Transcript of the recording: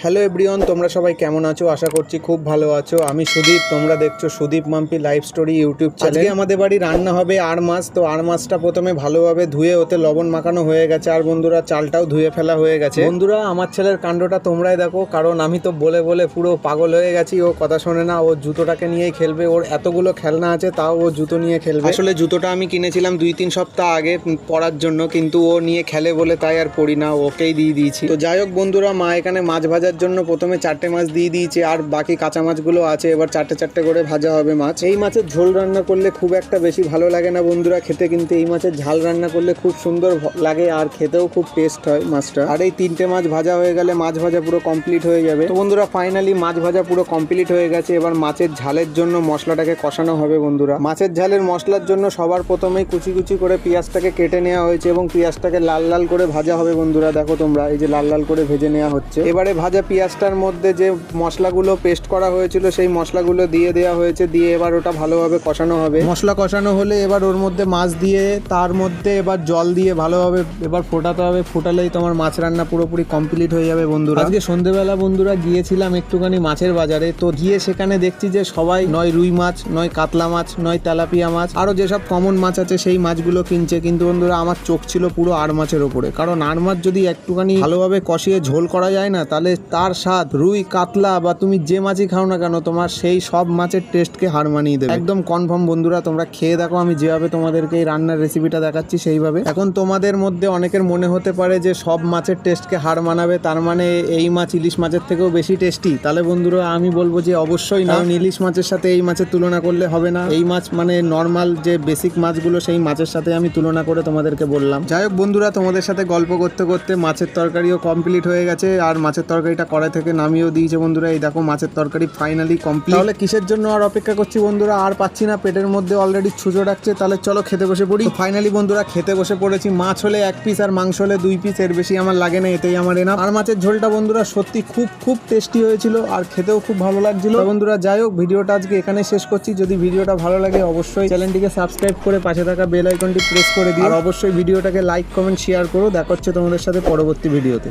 Hello everyone, তোমরা সবাই কেমন আছো? আশা করছি খুব ভালো আছো। আমি সুদীপ, তোমরা দেখছো Sudip Mampi live story YouTube channel. আজকে আমাদের বাড়ি রান্না হবে আর মাছ। তো আর মাছটা প্রথমে ভালোভাবে ধুয়ে ওতে লবণ মাখানো হয়ে গেছে, আর বন্ধুরা চালটাও ধুয়ে ফেলা হয়ে গেছে। বন্ধুরা, আমার ছেলের কাণ্ডটা তোমরাই দেখো, কারণ আমি তো বলে বলে পুরো পাগল হয়ে গেছি। ও কথা শোনে না, ও জুতোটাকে নিয়েই খেলবে। ওর এতগুলো খেলনা আছে, তাও ও জুতো নিয়ে খেলবে। আসলে জুতোটা আমি কিনেছিলাম 2-3 সপ্তাহ আগে পরার জন্য, কিন্তু ও নিয়ে খেলে বলে তাই আর পরি না, ওকেই দিয়ে দিয়েছি। তো যাই হোক বন্ধুরা, মা এখানে মাছ ভাজার জন্য প্রথমে 4টে মাছ দিয়ে দিয়েছে, আর বাকি কাঁচা মাছগুলো আছে। এবার 4টে করে ভাজা হবে মাছ। এই মাছের ঝোল রান্না করলে খুব একটা বেশি ভালো লাগে না বন্ধুরা খেতে, কিন্তু এই মাছের ঝাল রান্না করলে খুব সুন্দর লাগে আর খেতেও খুব টেস্ট হয় মাছটা। আর এই 3টে মাছ ভাজা হয়ে গেলে মাছ ভাজা পুরো কমপ্লিট হয়ে যাবে। তো বন্ধুরা, ফাইনালি মাছ ভাজা পুরো কমপ্লিট হয়ে গেছে। এবার মাছের ঝালের জন্য মশলাটাকে কষানো হবে বন্ধুরা। মাছের ঝালের মশলার জন্য সবার প্রথমেই কুচি কুচি করে পেঁয়াজটাকে কেটে নেওয়া হয়েছে এবং পেঁয়াজটাকে লাল লাল করে ভাজা হবে বন্ধুরা। দেখো তোমরা, এই যে লাল লাল করে ভেজে নেওয়া হচ্ছে। এবারে ভাজা পেঁয়াজটার মধ্যে যে মশলাগুলো পেস্ট করা হয়েছিল সেই মশলাগুলো দিয়ে দেওয়া হয়েছে, দিয়ে এবার ওটা ভালোভাবে কষানো হবে। মশলা কষানো হলে এবার ওর মধ্যে মাছ দিয়ে তার মধ্যে এবার জল দিয়ে ভালোভাবে এবার ফোটাতে হবে। ফোটালেই তোমার মাছ রান্না পুরোপুরি কমপ্লিট হয়ে যাবে বন্ধুরা। আজকে সন্ধ্যেবেলা বন্ধুরা গিয়েছিলাম একটুখানি মাছের বাজারে। তো গিয়ে সেখানে দেখছি যে সবাই নয় রুই মাছ, নয় কাতলা মাছ, নয় তেলাপিয়া মাছ, আরও যেসব কমন মাছ আছে সেই মাছগুলো কিনছে। কিন্তু বন্ধুরা, আমার চোখ ছিল পুরো আর মাছের ওপরে, কারণ আর মাছ যদি একটুখানি ভালোভাবে কষিয়ে ঝোল করা যায় না, তাহলে তার স্বাদ রুই, কাতলা বা তুমি যে মাছই খাও না কেন, তোমার সেই সব মাছের টেস্টকে হার মানিয়ে দেবে। একদম কনফার্ম বন্ধুরা, তোমরা খেয়ে দেখো। আমি যেভাবে তোমাদেরকে এই রান্নার রেসিপিটা দেখাচ্ছি সেইভাবে। এখন তোমাদের মধ্যে অনেকের মনে হতে পারে যে সব মাছের টেস্টকে হার মানাবে, তার মানে এই মাছ ইলিশ মাছের থেকেও বেশি টেস্টি। তাহলে বন্ধুরা, আমি বলবো যে অবশ্যই না, কারণ ইলিশ মাছের সাথে এই মাছের তুলনা করলে হবে না। এই মাছ মানে নর্মাল যে বেসিক মাছগুলো, সেই মাছের সাথে আমি তুলনা করে তোমাদেরকে বললাম। যাই হোক বন্ধুরা, তোমাদের সাথে গল্প করতে করতে মাছের তরকারিও কমপ্লিট হয়ে গেছে, আর মাছের তরকারিটা কড়াই থেকে নামিয়েও দিয়েছে বন্ধুরা। এই দেখো মাছের তরকারি ফাইনালি কমপ্লিট। তাহলে কিসের জন্য আর অপেক্ষা করছি বন্ধুরা? আর পাচ্ছি না, পেটের মধ্যে অলরেডি ছুঁচো ডাকছে। তাহলে চলো খেতে বসে পড়ি। ফাইনালি বন্ধুরা খেতে বসে পড়েছি। মাছ হলে 1 পিস আর মাংস হলে 2 পিস, এর বেশি আমার লাগে না, এতেই আমার এনাফ। আর মাছের ঝোলটা বন্ধুরা সত্যি খুব খুব টেস্টি হয়েছিল, আর খেতেও খুব ভালো লাগছিল বন্ধুরা। যাই হোক, ভিডিওটা আজকে এখানে শেষ করছি। যদি ভিডিওটা ভালো লাগে অবশ্যই চ্যানেলটিকে সাবস্ক্রাইব করে পাশে থাকা বেল আইকনটি প্রেস করে দিও, আর অবশ্যই ভিডিওটাকে লাইক, কমেন্ট, শেয়ার করো। দেখা হচ্ছে তোমাদের সাথে পরবর্তী ভিডিওতে।